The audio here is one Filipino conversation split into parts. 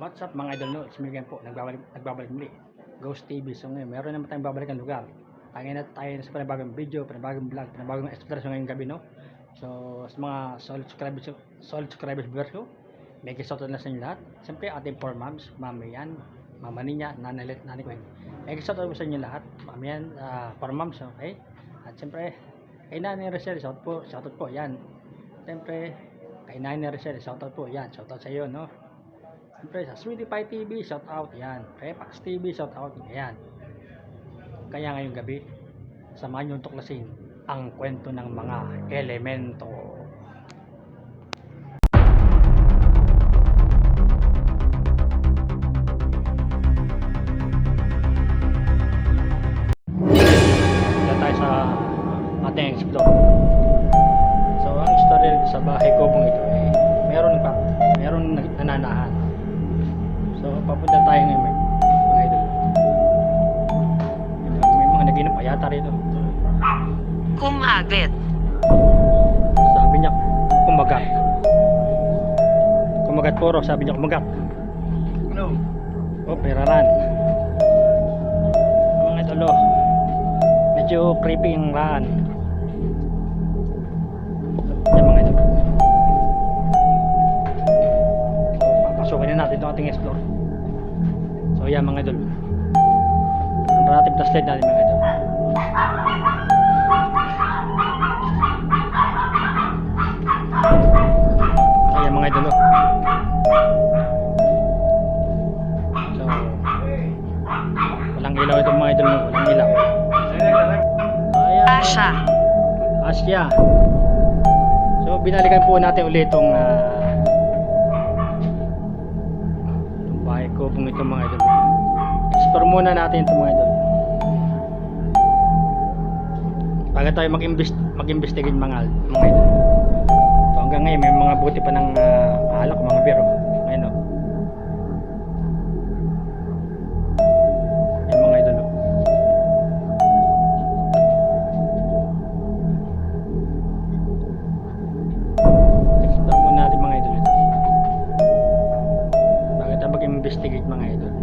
What's up mga idol, no? It's me again po, nagbabalik muli Ghost TV. So ngayon, meron naman tayong babalikan lugar. Tangin na tayo sa panibagong video, panibagong vlog, panibagong exploration ngayong gabi, no? So sa mga solid subscribers viewers ko, may kisautan na sa inyo lahat. Siyempre ating 4 moms, mami yan, mama niya, nanay ko yun. May kisautan sa inyo lahat, mami yan, 4 moms, okay? At siyempre, kay nanay Rachel, shoutout po, yan. Siyempre, kay nanay Rachel, shoutout po, yan, shoutout sa iyo, no? Siyempre sa Sweetie Pie TV, shout out yan. Repax TV, shout out yan. Kaya ngayong gabi, samahan nyo tuklasin ang kwento ng mga elemento. Dito tayo sa ating explore. So ang story sa bahay ko kung ito eh, meron nananahan. So papunta tayo ngayon mga idol. May mga naginip pa yata rito. Kumagit. Sabi niya kumagat. Kumagat puro, sabi niya kumagat. No. Oh, peraran. Mga idol, medyo creepy yung raan. Yan mga idol. Papasukin na natin itong ating explore. So yan mga idol, ang relative flashlight natin mga idol. Ayan mga idol, so walang ilaw itong mga idol, walang ilaw. Ayan, Asya. So binalikan po natin ulit itong bahay ko kung ito mga idol. Explore muna natin ito mga idol bago tayo mag-investigate mga idol. So hanggang ngayon may mga buti pa ng alak, mga biro. Ayun o. Yan mga idol o. Explore muna natin mga idol ito bago tayo mag-investigate mga idol.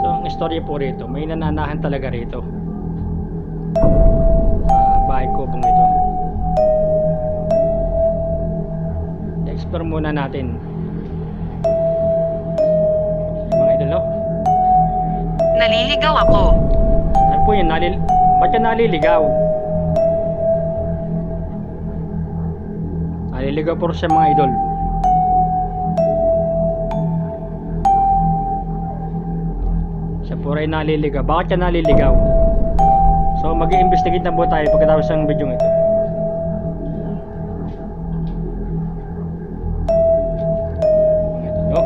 So ang istorya po rito, may nananahan talaga rito sa bahay kubong ito. I-explore muna natin mga idol, no? Naliligaw ako. Ano po yun? Ba't yan naliligaw? Naliligaw po siya mga idol. Siya po rin naliligaw. Bakit siya naliligaw? So mag-i-investigate na po tayo pagkatapos ng video ito. No?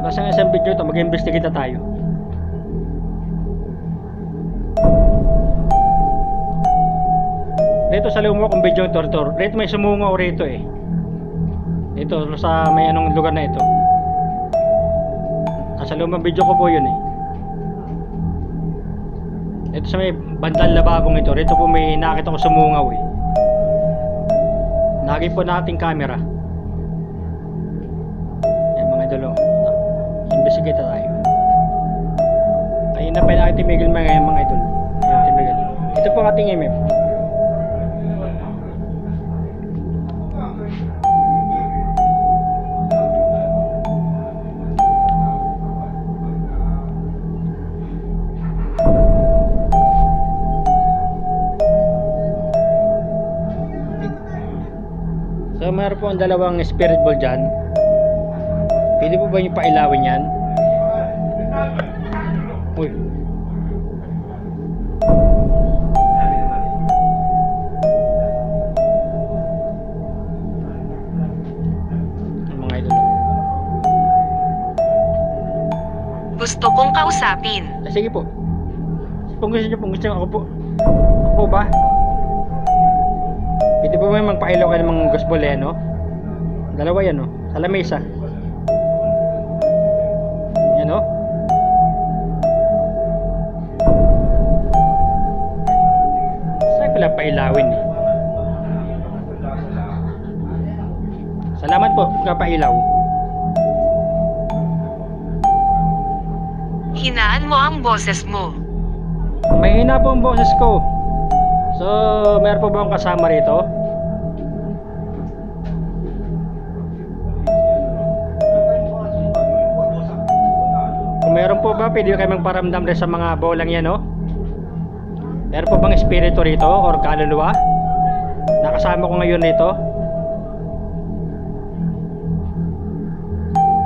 Pagkatapos ng isang video ito, mag-i-investigate na tayo. Dito sa lumo kung video ito, rito may sumungaw rito eh. Dito sa may anong lugar na ito. Sa lumang video ko po yun eh. Ito sa may bandang lababong ito, rito po may nakita ko sumungaw eh. Nagay po nating camera. Yan mga idolo, investigate tayo. Ayun na pa yung ating tigil mga idol. Ito po ating MF. So meron po ang dalawang spirit ball dyan. Pwede po ba yung pailawin yan? Uy. Mga idol. Gusto kong kausapin. Sige po. Kung gusto nyo, ako po. Ako po ba? Pwede po ba magpailaw kayo ng mga gospel eh, no? Dalawa yan, no? Sa lamesa. Yan, no? Saan pala pailawin eh? Salamat po, kapailaw. Hinaan mo ang boses mo. Mahina po ang boses ko. So, meron po ba akong kasama rito? Kung meron po ba, pwede kayo magparamdam rin sa mga bolang yan, no? Meron po bang espiritu rito or kaluluwa? Nakasama ko ngayon rito.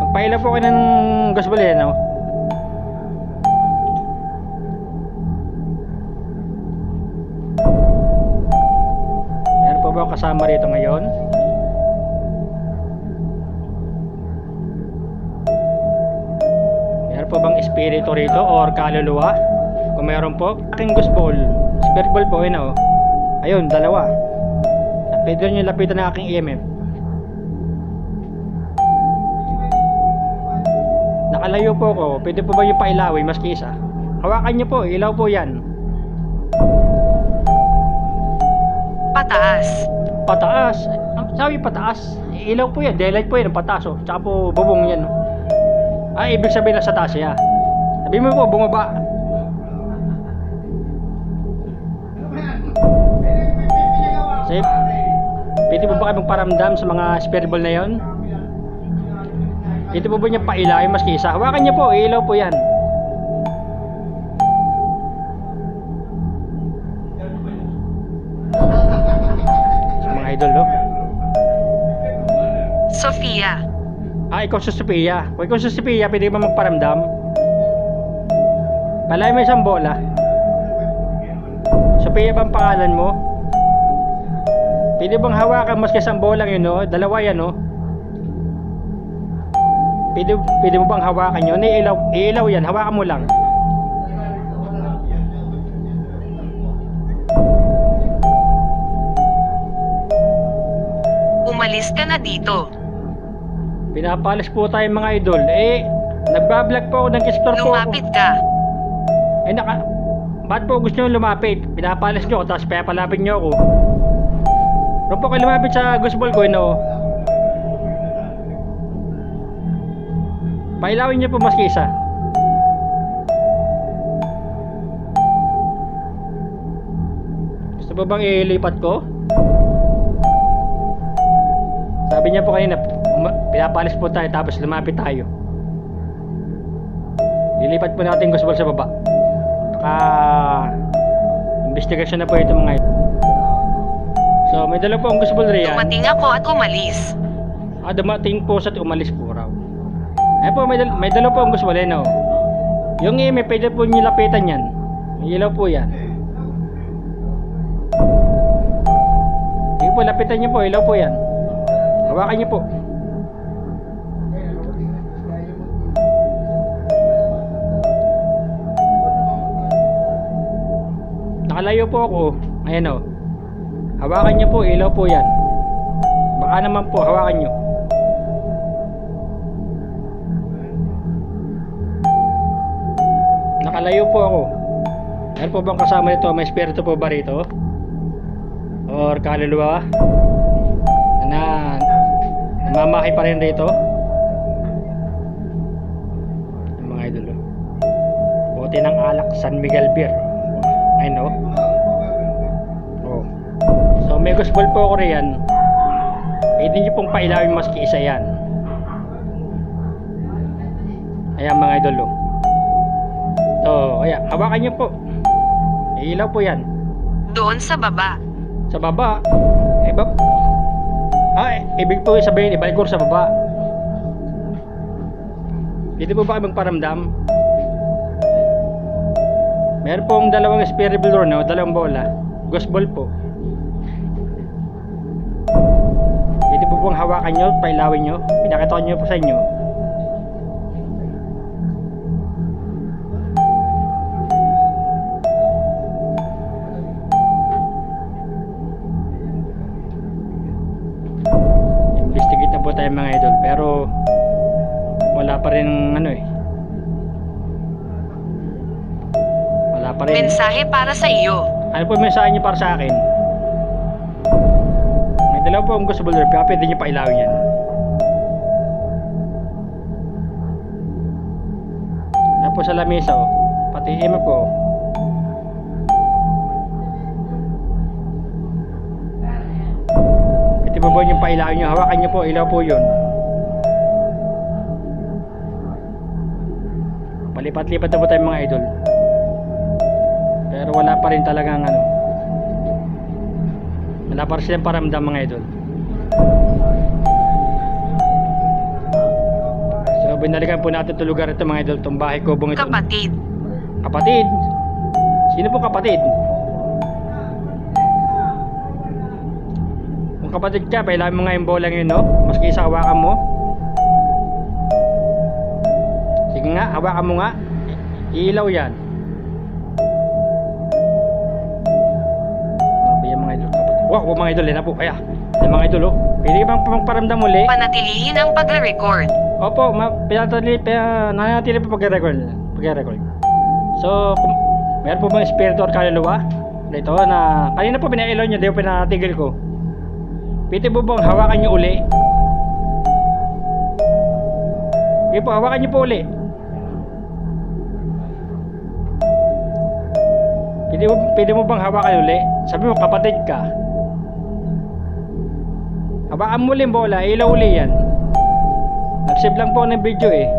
Magpailaw po kayo ng gospel yan, no? Meron po ba akong kasama rito ngayon? Meron po bang espiritu rito or kaluluwa? Kung meron po, aking gospel, spirit ball po, yun, oh. Ayun, dalawa. Pwede nyo lapitan ng aking EMF. Nakalayo po ko, pwede po ba yung pailawin maski isa? Hawakan nyo po, ilaw po yan. Pataas. Pataas. Sabi pataas. Ilaw po yan, daylight po yan, pataas, oh. Tsaka po bubong yan, oh. Ibig sabihin na sa taas siya. Sabi mo po, bumaba. Safe. Pwede po ba kayo magparamdam sa mga spirit ball na yon? Pwede po ba niya pailawin maski isa? Hawakan niyo po, ilaw po yan. Sa mga idol, no? Sofia. Ikaw sa Sophia. Kung ikaw sa Sophia, pwede ba magparamdam? Palay mo isang bola. Sophia ba ang pangalan mo? Pwede bang hawakan mas isang bola yun, no? Dalawa yan, no? Pwede mo bang hawakan yun? Ilaw yan, hawakan mo lang. Umalis ka na dito. Pinapalis po tayo mga idol. Nagbablog po ako ng explore po. Lumapit ka. Ba't po gusto nyo lumapit? Pinapalis nyo ako, tapos pinapalapit nyo ako. Kung po kayo lumapit sa gospel ko, no? Pailawin nyo po maski isa. Gusto ba bang ilipat ko? Sabi niya po kanina, pinapalis po tayo tapos lumapit tayo. Ilipat po natin yung gospel sa baba. Investigation na po ito mga ito. So may dala po ang gospel riyan. Dumating ako at umalis. Dumating po sa umalis po raw. Ayun po, may dala po ang gospel eh, no? Yung may pwede po nyo lapitan yan. May ilaw po yan. Yung po, lapitan nyo po, ilaw po yan. Hawakan nyo po. Nakalayo po ako. Ayan, o. Hawakan nyo po, ilaw po yan. Baka naman po, hawakan nyo. Nakalayo po ako. Ano po bang kasama nito? May espiritu po ba rito? Or kaluluwa? Na namamahay pa rin rito? Ang mga idol. Bote ng alak, San Miguel Beer. I know. Oh. So may gospel po ako riyan. Pwede nyo pong pailawin maski isa yan. Ayan mga idol. Ayan, hawakan nyo po. Ilaw po yan. Doon sa baba. Sa baba. Ibig po sabihin, ibalik ko sa baba. Dito po ba kayo magparamdam? Meron pong dalawang spirit ball, no? Dalawang bola. Gospel po. Dito po bang hawakan nyo, pailawin nyo. Pinakita nyo po sa inyo. Investigate na po tayo mga idol, pero wala pa rin wala pa rin. Mensahe para sa iyo. Ano po yung mensahe nyo para sa akin? May dala ilaw po ang gusto bulero, pero pwede nyo pa ilawin yan. Yan po sa lamesa oh. Pati imo po. Ito po yung pailawin nyo, hawakan nyo po, ilaw po yun. Palipat-lipat na po tayo mga idol. Pero wala pa rin talagang ano. Wala pa rin silang paramdam mga idol. So binalikan po natin itong lugar ito mga idol. Itong bahay kubong ito. Kapatid. Kapatid? Sino po kapatid? Kung kapatid ka, pailamin mo nga yung bolang yun no? Maski isa hawakan mo. Sige nga, hawakan mo nga. Iilaw yan. Sabi yan mga idol. Wow, mga idol, yan na po. Kaya, yan mga idol oh. Pwede bang paramdam muli? Panatilihin ang pagre-record. Opo, nananatili pa pag-record. So, meron po bang espiritu or kaluluwa? Ito na, kanina po pinailaw nyo, di po pinatigil ko. Pwede po bang hawakan nyo uli? Sige po, hawakan nyo po uli. Pwede mo bang hawakan uli? Sabi mo, kapatid ka. Hawakan mo ulit bola, ilaw uli yan. Nag-save lang po ng video eh.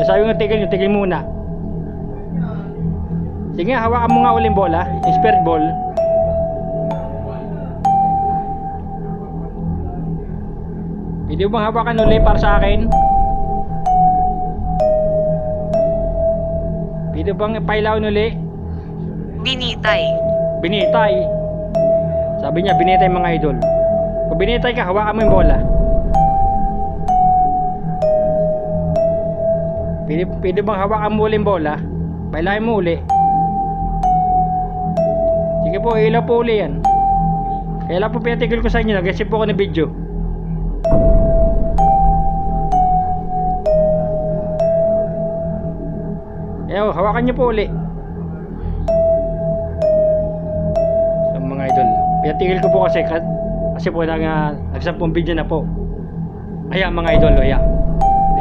Sabi nga tigil muna. Sige nga, hawakan mo nga ulit bola, yung spirit ball. Pwede mo bang hawakan uli para sa akin? Pwede bang pailawin uli? Binitay. Binitay. Sabi niya, binitay mga idol. Kung binitay ka, hawakan mo yung bola. Pwede bang hawakan mo uli yung bola? Pailawin mo uli. Sige po, ilaw po uli yan. Kaya lang po pinatigil ko sa inyo, nag-isip po ako ng video. Kaya hawakan nyo po uli. So mga idol, pinatigil ko po kasi po nagsampung video na po. Ayan mga idol, ayan.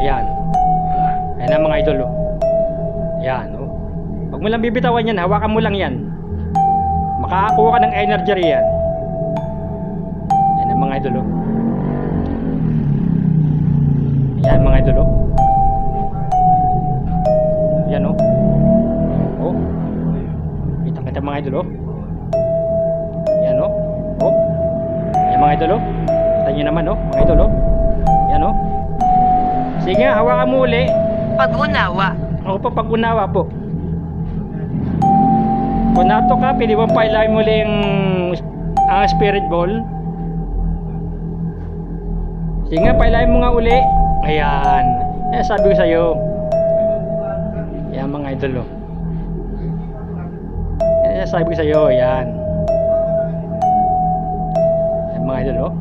Ayan. Ayan na mga idol. Ayan. Huwag mo lang bibitawan yan, hawakan mo lang yan. Makakakuha ka ng energy riyan. Ayan na mga idol. Ayan mga idol. Ayan oh. Oh. Kita mga idol oh. Ayan oh. Oh. Ayan mga idol oh. Kita nyo naman oh. Mga idol oh. Ayan oh. Sige nga, hawakan mo uli. Pag-unawa. Ako po, pag-unawa po. Kung nato ka, pwede mo pailawin muli ang spirit ball. Sige nga, pailawin mo nga uli. Ayan. Ayan, sabi ko sa'yo. Ayan mga idol oh. Ayan, sabi ko sa'yo. Ayan. Ayan mga idol oh.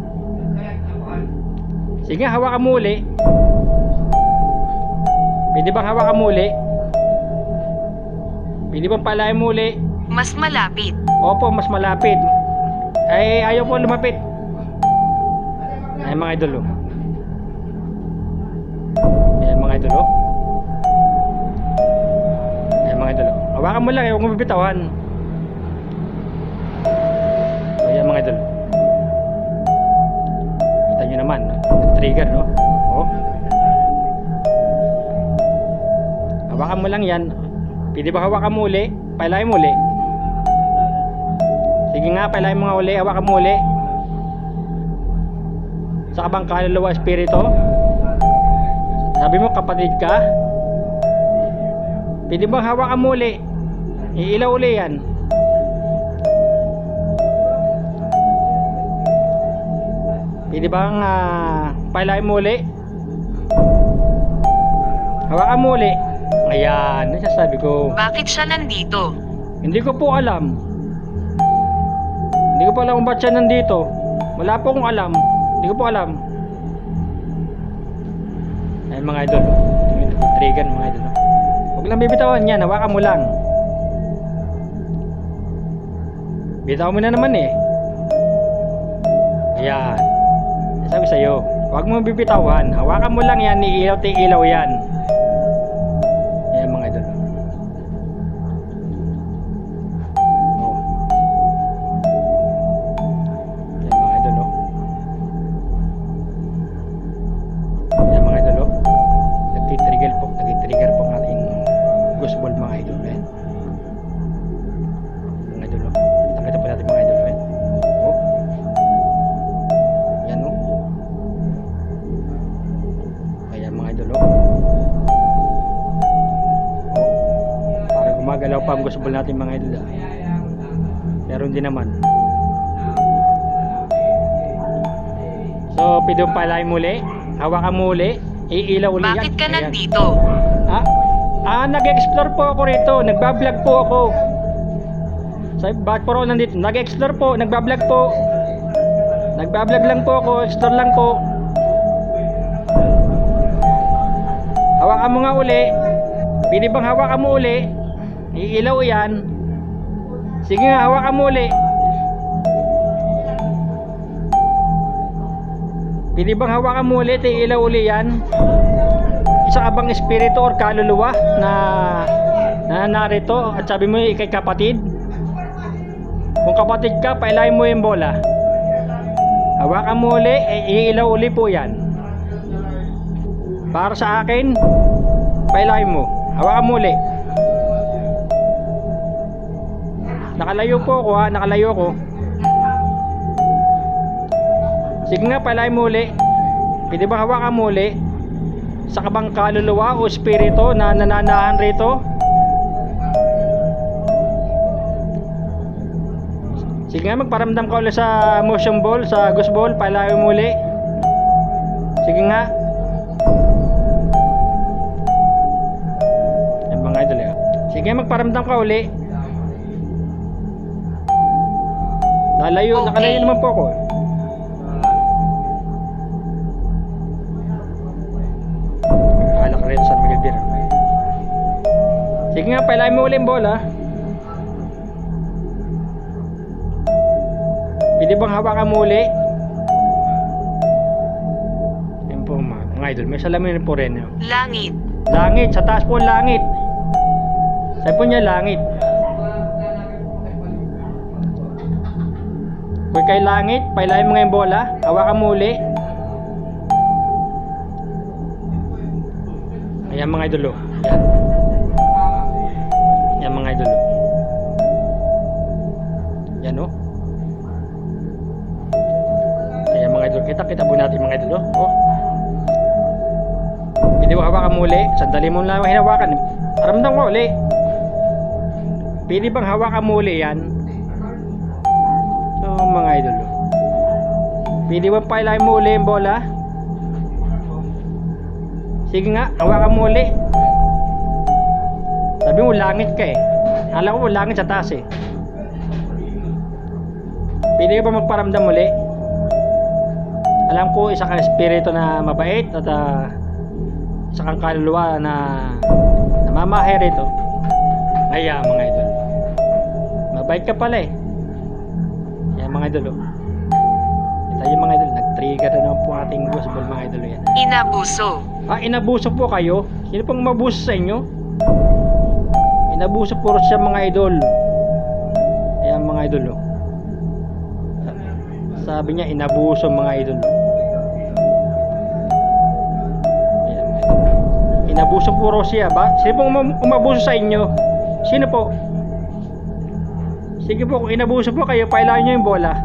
Sige nga, hawakan mo uli. Pwede bang hawakan mo uli? Pwede bang palayan mo uli? Mas malapit. Opo, mas malapit. Ay, ayaw po lumapit. Ay, mga idol oh. Ayan mga idol oh. Ayan mga idol oh. Hawakan mo lang, huwag mo bibitawan. Ayan mga idol. Kita nyo naman, trigger no? Oh. Hawakan mo lang yan. Pwede ba hawakan mo uli? Pailayin mo uli. Sige nga, pailayin mo nga uli. Hawakan mo uli. Sa kabang kaluluwa espiritu? Sabi mo kapatid ka? Pwede bang hawakan mo uli? Iilaw uli yan. Pwede bang pailayin mo uli? Hawakan mo uli. Ayan, nasasabi ko. Bakit siya nandito? Hindi ko po alam. Hindi ko po alam kung ba't siya nandito. Wala po akong alam. Hindi ko po alam. Ay mga idol, trigger mga idol. Huwag lang bibitawan yan, hawakan mo lang. Bitaw mo na naman eh. Ayan. Sabi sa'yo, huwag mo bibitawan. Hawakan mo lang yan, iilaw ilaw yan. Ayan mga idol. Oh. Ayan mga idol, oh. Ayan mga idol, oh. Nagtitrigger po ang ating ghost ball mga idol. Ayan. Mga idol, oh. Kita po natin mga idol. Ayan. Oh. Ayan, oh. Ayan mga idol, oh. Parang gumagalaw pa ang ghost ball natin mga idol, ah. Pero hindi naman. So, pwede mong palahin muli. Hawakan mo uli. Iilaw uli yan. Bakit ka Ayan. nandito? Nag-explore po ako rito. Nagbablog po ako. Sabi, bakit po ako nandito? Nag-explore po. Nagbablog po. Nagbablog lang po ako. Explore lang po. Hawakan mo nga uli. Pwede bang hawakan mo uli? Iilaw yan. Sige nga, hawakan mo uli. Pwede bang hawakan mo ulit, ilaw uli yan? Isa ka bang espiritu or kaluluwa na narito at sabi mo ikay kapatid? Kung kapatid ka, pailahin mo yung bola. Hawakan mo uli, iilaw uli po yan. Para sa akin, pailahin mo. Hawakan mo uli. Nakalayo po ako ha, nakalayo ko. Sige nga, palahin mo uli. Pwede ba hawakan mo uli? Sa kabang kaluluwa o espiritu na nananahan rito? Sige nga, magparamdam ka ulit sa motion ball, sa ghost ball. Palahin mo uli. Sige nga. Yan mga idol. Sige nga, magparamdam ka uli. Nakalayo naman po ako. Sige nga, pailahin mo uli yung bola. Pwede bang hawakan mo uli? Yan po mga idol, may salamin po rin. Langit. Langit, sa taas po langit. Sabi po niya langit. Kung kay langit, pailahin mo nga yung bola. Hawakan mo uli. Ayan mga idol, oh. Yan mga idol. Yan, oh. Ayan mga idol. Kita po natin mga idol, oh. Pwede mo hawakan mo uli. Sandali mo lang hinawakan. Ramdam ko uli. Pwede bang hawakan mo uli yan? So mga idol, oh. Pwede bang pailahin mo uli yung bola? Sige nga, hawakan mo uli. Sabi mo langit ka eh. Alam ko langit sa taas eh. Pwede ka ba magparamdam muli? Alam ko isa kang espiritu na mabait at isa kang kaluluwa na namamahay rito. Ay mga idol, mabait ka pala eh. Yan mga idol, oh. Ito yung mga idol, nag-trigger na naman po ating ghost ball mga idol yan. Inabuso. Inabuso po kayo? Sino pong mabuso sa inyo? Inabuso po siya mga idol. Ayan mga idol, oh. Sabi niya inabuso mga idol. Ayan, mga idol. Inabuso po siya ba? Sino pong umabuso sa inyo? Sino po? Sige po, kung inabuso po kayo, pailahin nyo yung bola.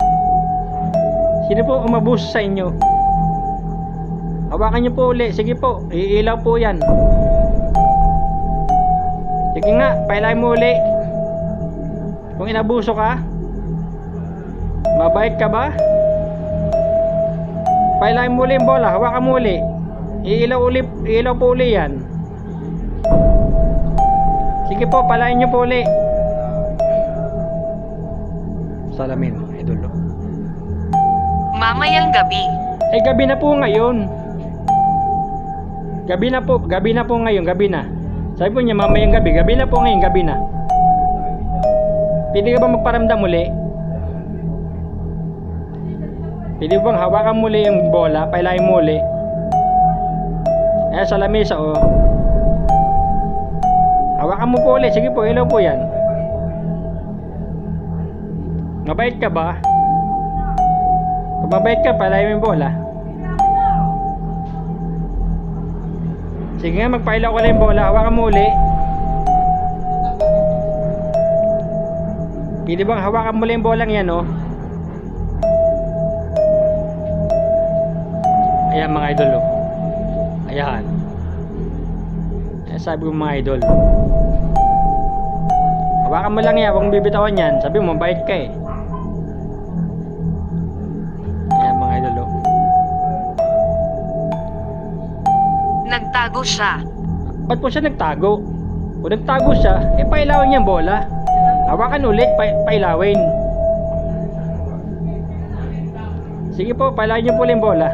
Sino po umabuso sa inyo? Hawakan nyo po uli. Sige po, iilaw po yan. Sige nga, pailahin mo uli. Kung inabuso ka, mabait ka ba? Pailahin mo uli yung bola. Hawakan mo uli. Iilaw po uli yan. Sige po, pailahin nyo po uli. Salamin, idol. Mamayang gabi. Gabi na po ngayon. Gabi na po ngayon, gabi na. Sabi po niya mamayang gabi na po ngayon, gabi na. Pwede ka ba magparamdam uli? Pwede bang hawakan muli yung bola, pailahin muli. Ayan sa lamesa oh. Hawakan mo po ulit, sige po, ilaw po yan. Mabait ka ba? Kung mabait ka, pailahin mo yung bola. Sige nga, magpailaw ko lang yung bola, hawakan mo uli. Pwede bang hawakan mo lang yung bolang yan oh. Ayan mga idol oh. Ayan. Ayan sabi ko mga idol. Hawakan mo lang yan, huwag mong bibitawan yan. Sabi mo, mabait ka eh. Ayan mga idol oh. Nagtago siya. Ba't po siya nagtago? Kung nagtago siya, eh pailawin niya ang bola. Hawakan ulit, pailawin. Sige po, pailawin niyo po ulit yung bola.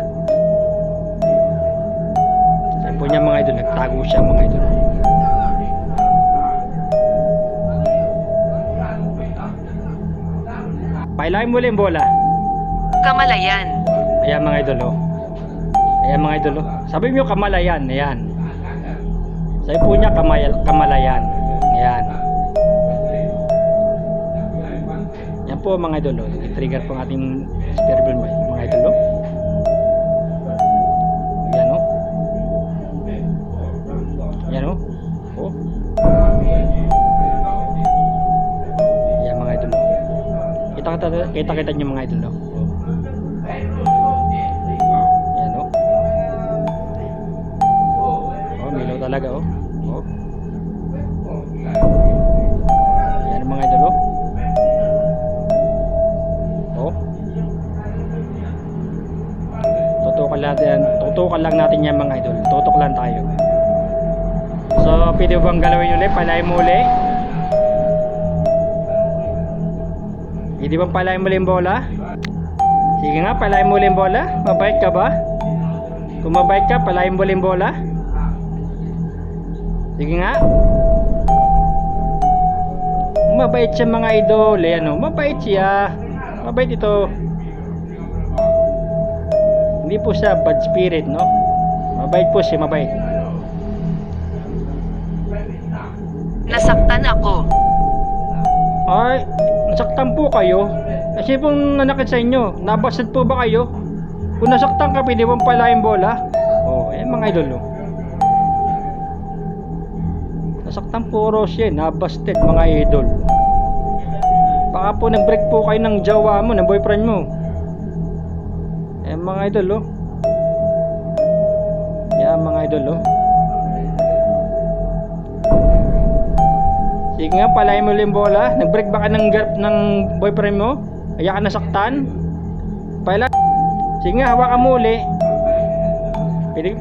Sabi po niya mga idol, nagtago siya mga idol. Pailawin mo ulit yung bola. Kamalayan. Ayan mga idol oh. Ayan mga idol oh. Sabi mo kamalayan, ayan. Sabi po niya kamalayan. Ayan. Yan po mga idol oh. I-trigger po ang ating steering wheel mga idol oh. Ayan oh. Ayan oh. Oh. Ayan mga idol oh. Kita niyo mga idol oh. Ayan oh. Oh, milaw talaga oh. Oh. Ayan mga idol oh. Oh. Tutukan lang natin yan mga idol. Tutok lang tayo. So, pwede bang galawin ulit? Palayin mo ulit. Pwede bang palayin mo ulit yung bola? Sige nga, palayin mo ulit yung bola. Mabait ka ba? Kung mabait ka, palayin mo ulit yung bola. Sige nga. Mabait siya mga idol. Ayan o, mabait siya. Mabait ito. Hindi po siya bad spirit, no? Mabait po siya, mabait. Nasaktan ako. Ay, nasaktan po kayo. Kasi pong nanakit sa inyo, nabasted po ba kayo? Kung nasaktan ka, pwede bang palayin bola? Oh, eh mga idol, oh. Nasaktan po siya, nabasted mga idol. Baka po nag-break po kayo ng jowa mo, ng boyfriend mo. Eh mga idol, oh. Yan mga idol, oh. Sige nga, palayin mo ulit yung bola. Nag-break ba ka ng boyfriend mo? Kaya ka nasaktan? Pala. Sige nga, hawakan mo uli. Pwede.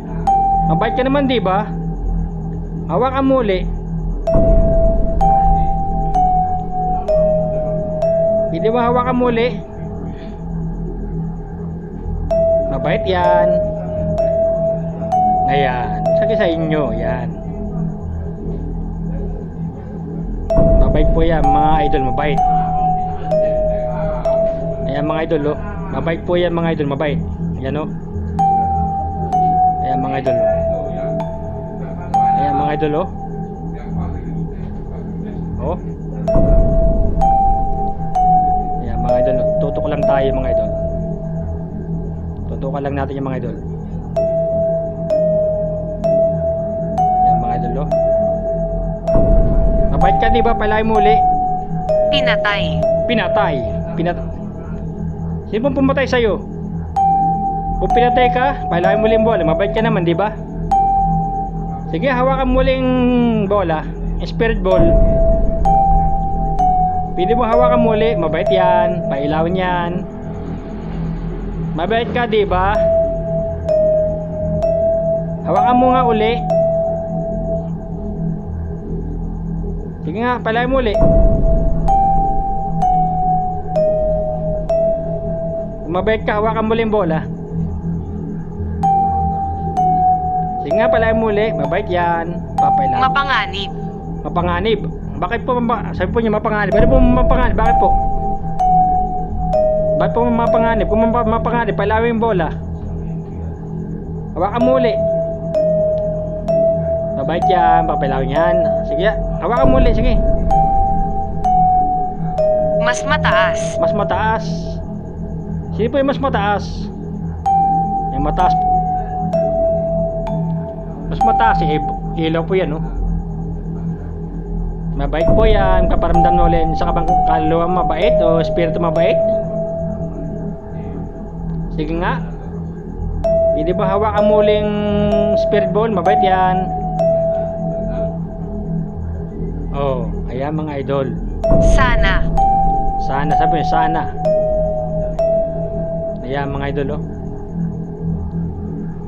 Mabait ka naman, di ba? Hawakan mo uli. Pwede ba hawakan mo uli? Mabait yan. Ayan. Sabi sa inyo, yan. Mabait po yan mga idol, mabait. Ayan mga idol oh. Mabait po yan mga idol, mabait. Ayan oh. Ayan mga idol oh. Ayan mga idol oh. Oh. Ayan mga idol oh. Tutok lang tayo mga idol. Tutukan lang natin yung mga idol. Ayan mga idol oh. Mabait ka diba? Palayin mo uli. Pinatay. Pinatay. Sino pong pumatay sa'yo? Kung pinatay ka, palayin mo ulit yung bola. Mabait ka naman, di ba? Sige, hawakan mo ulit yung bola. Yung spirit ball. Pwede mo hawakan mo ulit. Mabait yan. Pailawin yan. Mabait ka, di ba? Hawakan mo nga uli. Sige nga, palayin mo uli. Mabait ka, hawakan mo lang yung bola. Sige nga, palayin mo uli. Mabait yan. Papailan. Mapanganib. Mapanganib. Bakit po? Sabi po niya mapanganib. Ano po mapanganib? Bakit po? Ba't po mapanganib? Kung mapanganib, palawin yung bola. Hawakan mo uli. Mabait yan, papalawin yan. Sige, hawakan mo uli, sige. Mas mataas. Mas mataas. Sino po yung mas mataas? Yung mataas. Mas mataas, ilaw po yan, oh. Mabait po yan, kaparamdam na ulit sa kabang kaluluwa mabait o espiritu mabait. Sige nga. Hindi ba hawakan mo uling spirit ball? Mabait yan. Oh, ayan mga idol. Sana. Sana, sabi niyo, sana. Ayan mga idol, oh.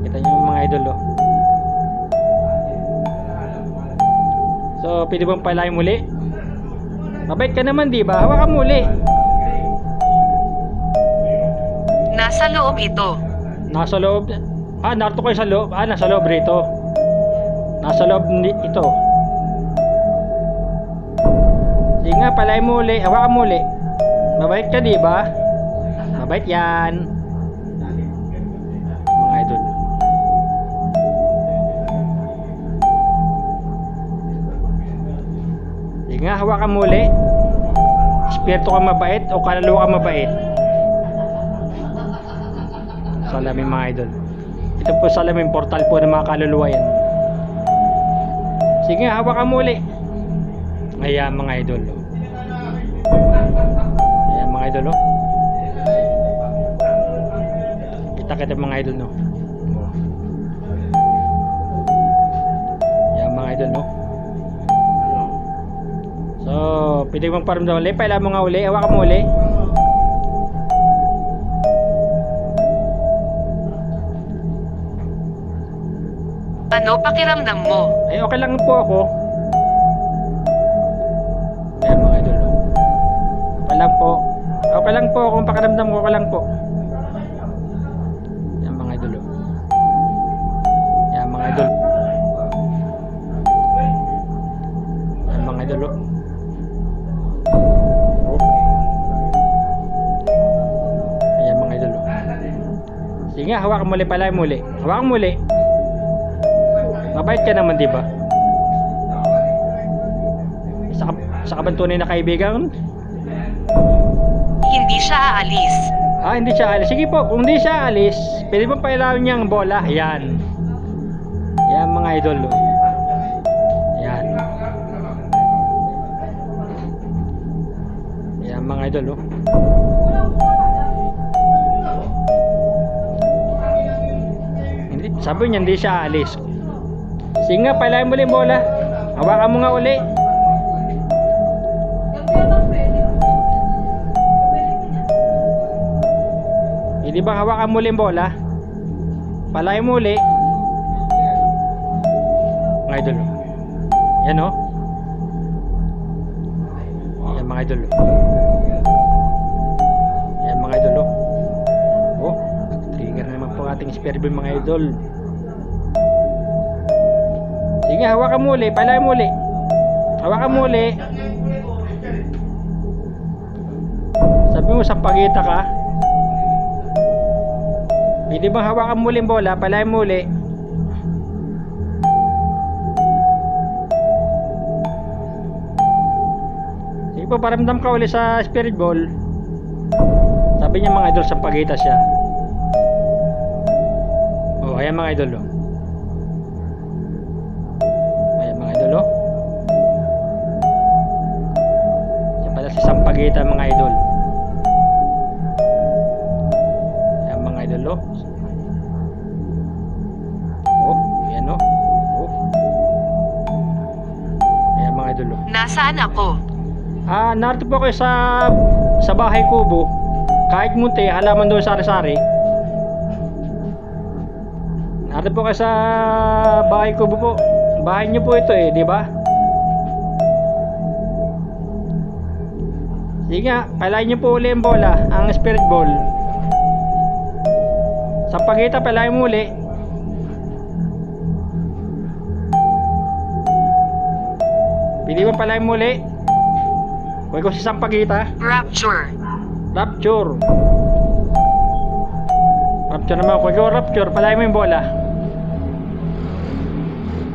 Kita niyo yung mga idol, oh. So, pwede bang palayin muli? Mabait ka naman, di ba? Hawakan muli. Nasa loob ito. Nasa loob. Narito kayo sa loob. Nasa loob rito. Nasa loob ito. Sige nga, palayin mo uli. Hawakan mo uli. Mabait ka, di ba? Mabait yan. Mga idol. Sige nga, hawakan mo uli. Espiritu ka mabait o kaluluwa ka mabait? Salamin mga idol. Ito po salamin portal po ng mga kaluluwa yan. Sige nga, hawakan mo uli. Ayan mga idol. Ayan mga idol, oh. Kita mga idol, no. Ayan mga idol, no. So, pwede mong paramdam ulit. Pailan mo nga uli. Hawakan mo uli. Ano pakiramdam mo? Ay, okay lang po ako. Ayan mga idol, no. Okay lang po. Okay lang po kung pakiramdam ko. Okay lang po. Ayan mga idol, oh. Ayan mga idol. Ayan mga idol, oh. Ayan mga idol, oh. Sige nga, hawakan muli pala muli. Hawakan muli. Mabait ka naman, di ba? Sa kabantunay na kaibigan. Hindi siya aalis. Hindi siya alis. Sige po, kung hindi siya alis, pwede mo pailawin niya ang bola. Ayan. Ayan mga idol, oh. Ayan. Ayan mga idol, oh. Hindi, sabi niya hindi siya alis. Sige nga, pailayin mo ulit yung bola. Hawakan mo nga uli. Hindi ba hawakan mo ulit yung bola? Palayin mo uli. Mga idol. Yan, oh. Yan mga idol. Yan mga idol, oh. Oh, nag-trigger na naman po ating spirit beam mga idol. Sige, hawakan mo uli, palayin mo uli. Hawakan mo uli. Sabi mo sa pagita ka. Hindi bang hawakan mo uli yung bola, palayin mo uli. Sige po, paramdam ka uli sa spirit ball. Sabi niya mga idol, sa pagita siya. Oh, ayan mga idol, oh. Sampagita mga idol. Ayan mga idol, oh. Oh, ayan, oh. Oh. Ayan mga idol, oh. Nasaan ako? Narito po kayo sa bahay kubo. Kahit munti, halaman doon sari-sari. Narito po kayo sa bahay kubo po. Bahay niyo po ito, eh, di ba? Sige nga, palayin nyo po uli yung bola, ang spirit ball. Sa pagita, palayin mo uli. Pili mo palayin mo uli. Huwag ko sa sampagita. Rapture. Rapture. Rapture naman. Kung ikaw rapture, palayan mo yung bola.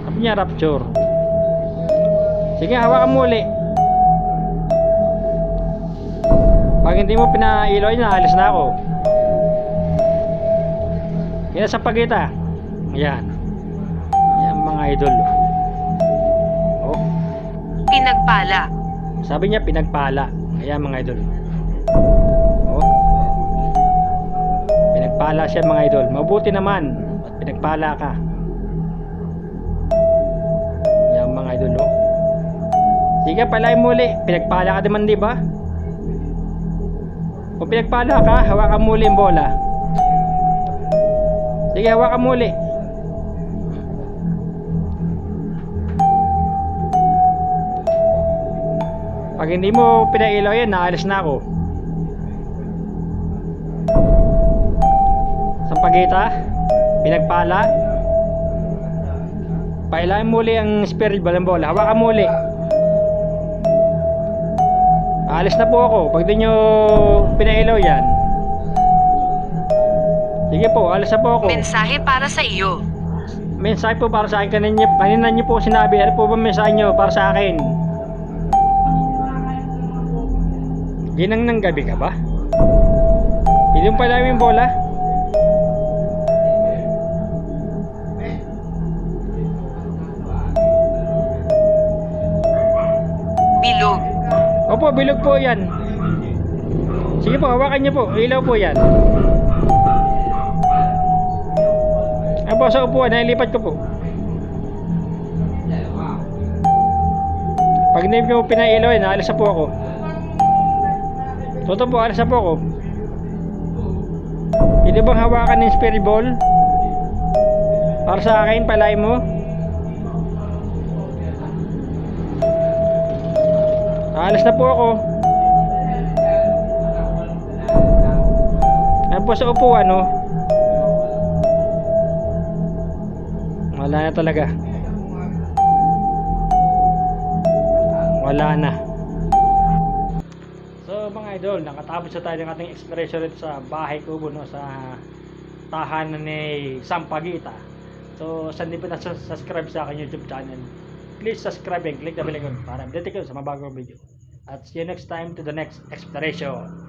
Sabi niya rapture. Sige, hawakan mo uli. Pag hindi mo pinailaw yun, naalis na ako. Yan sa pagita. Ayan. Yan mga idol. Oh. Pinagpala. Sabi niya pinagpala. Ayan mga idol. Oh. Pinagpala siya mga idol. Mabuti naman. At pinagpala ka. Ayan mga idol. Oh. Sige, palayan mo uli. Pinagpala ka naman, di ba? Kung pinagpala ka, hawakan mo uli yung bola. Sige, hawakan mo uli. Pag hindi mo pinailaw yan, naalis na ako. Sampagita, pinagpala. Pailain mo uli ang spirit ball ng bola. Hawakan mo uli. Alis na po ako pag di nyo pinailaw yan. Sige po, alis na po ako. Mensahe para sa iyo. Mensahe po para sa akin. Kanina nyo po sinabi. Ano po ba mensahe nyo para sa akin? Ginang ng gabi ka ba? Pwede mo pala yung bola? Bilog. Opo, bilog po yan. Sige po, hawakan nyo po. Ilaw po yan. Apo, sa upuan, nailipat ko po. Pag hindi mo pinailaw yun, naalis na po ako. Totoo po, alis na po ako. Pwede bang hawakan ng spirit ball? Para sa akin, palay mo. Alis na po ako. Ayan po sa upuan, no? Wala na talaga. Wala na. So mga idol, nakatapos na tayo ng ating exploration dito sa bahay kubo, no? Sa tahanan ni Sampagita. So sa hindi pa na-subscribe sa aking YouTube channel, please subscribe and click the bell icon para update kayo sa mga bagong video. At see you next time to the next exploration.